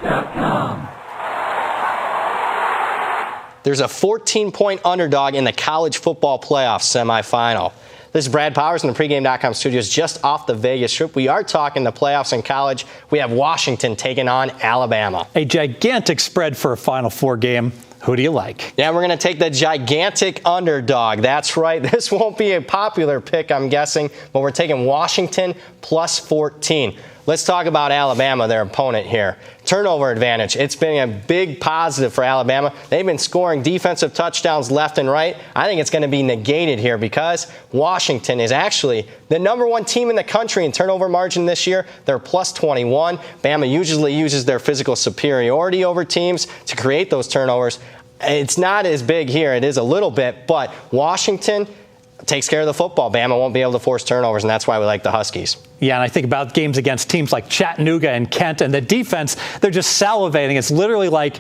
bettors.com. There's a 14-point underdog in the college football playoff semifinal. This is Brad Powers in the pregame.com studios just off the Vegas Strip. We are talking the playoffs in college. We have Washington taking on Alabama. A gigantic spread for a Final Four game. Who do you like? Yeah, we're going to take the gigantic underdog. That's right. This won't be a popular pick, I'm guessing, but we're taking Washington plus 14. Let's talk about Alabama, their opponent here. Turnover advantage. It's been a big positive for Alabama. They've been scoring defensive touchdowns left and right. I think it's going to be negated here because Washington is actually the #1 team in the country in turnover margin this year. They're plus 21. Bama usually uses their physical superiority over teams to create those turnovers. It's not as big here. It is a little bit, but Washington takes care of the football. Bama won't be able to force turnovers, and that's why we like the Huskies. Yeah, and I think about games against teams like Chattanooga and Kent, and the defense, they're just salivating. It's literally like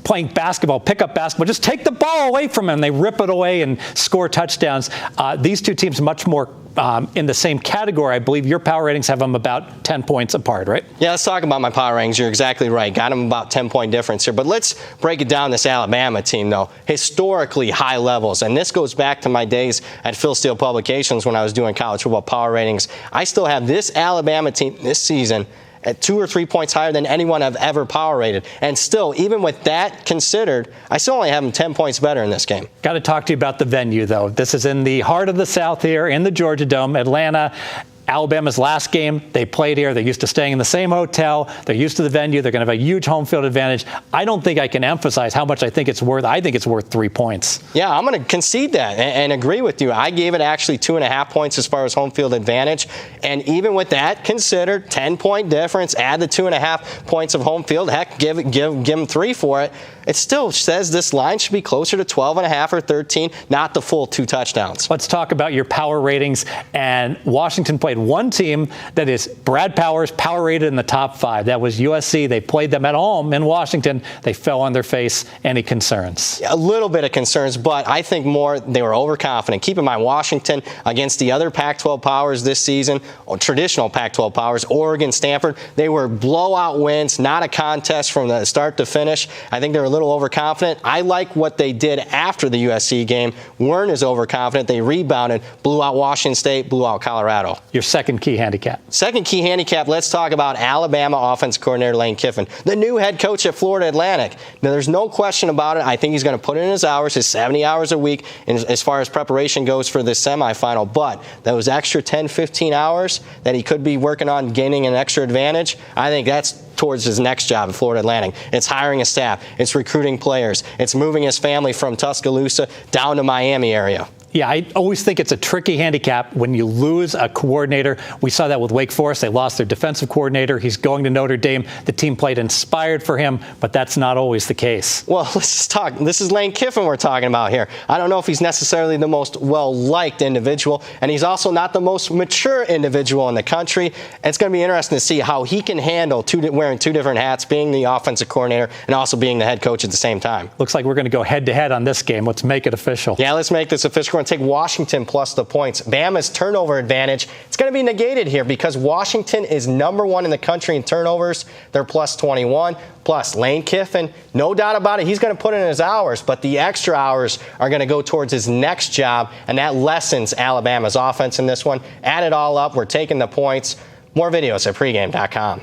playing basketball, pick-up basketball. Just take the ball away from them. They rip it away and score touchdowns. These two teams much more in the same category. I believe your power ratings have them about 10 points apart, right? Yeah, let's talk about my power ratings. You're exactly right. Got them about 10-point difference here. But let's break it down, this Alabama team, though. Historically high levels. And this goes back to my days at Phil Steele Publications when I was doing college football power ratings. I still have this Alabama team this season at 2 or 3 points higher than anyone I've ever power rated. And still, even with that considered, I still only have them 10 points better in this game. Got to talk to you about the venue, though. This is in the heart of the South here in the Georgia Dome, Atlanta. Alabama's last game, they played here. They're used to staying in the same hotel. They're used to the venue. They're going to have a huge home field advantage. I don't think I can emphasize how much I think it's worth. I think it's worth 3 points. Yeah, I'm going to concede that and agree with you. I gave it actually 2.5 points as far as home field advantage. And even with that considered, 10-point difference, add the 2.5 points of home field, heck, give them 3 for it. It still says this line should be closer to 12.5 or 13, not the full 2 touchdowns. Let's talk about your power ratings. And Washington played one team that is Brad Powers power rated in the top 5. That was USC. They played them at home in Washington. They fell on their face. Any concerns? A little bit of concerns, but I think more they were overconfident. Keep in mind, Washington against the other Pac-12 powers this season, or traditional Pac-12 powers, Oregon, Stanford, they were blowout wins, not a contest from the start to finish. I think they were a little overconfident. I like what they did after the USC game. Weren't as overconfident. They rebounded, blew out Washington State, blew out Colorado. Your second key handicap. Second key handicap, let's talk about Alabama offense coordinator Lane Kiffin, the new head coach at Florida Atlantic. Now, there's no question about it. I think he's going to put in his hours, his 70 hours a week, as far as preparation goes for this semifinal. But those extra 10, 15 hours that he could be working on gaining an extra advantage, I think that's towards his next job at Florida Atlantic. It's hiring a staff. It's recruiting players. It's moving his family from Tuscaloosa down to Miami area. Yeah, I always think it's a tricky handicap when you lose a coordinator. We saw that with Wake Forest. They lost their defensive coordinator. He's going to Notre Dame. The team played inspired for him, but that's not always the case. Well, let's just talk. This is Lane Kiffin we're talking about here. I don't know if he's necessarily the most well-liked individual, and he's also not the most mature individual in the country. It's going to be interesting to see how he can handle wearing 2 different hats, being the offensive coordinator and also being the head coach at the same time. Looks like we're going to go head-to-head on this game. Let's make it official. Yeah, let's make this official. We're going to take Washington plus the points. Bama's turnover advantage, it's going to be negated here because Washington is #1 in the country in turnovers. They're plus 21. Plus, Lane Kiffin, no doubt about it, he's going to put in his hours, but the extra hours are going to go towards his next job, and that lessens Alabama's offense in this one. Add it all up. We're taking the points. More videos at pregame.com.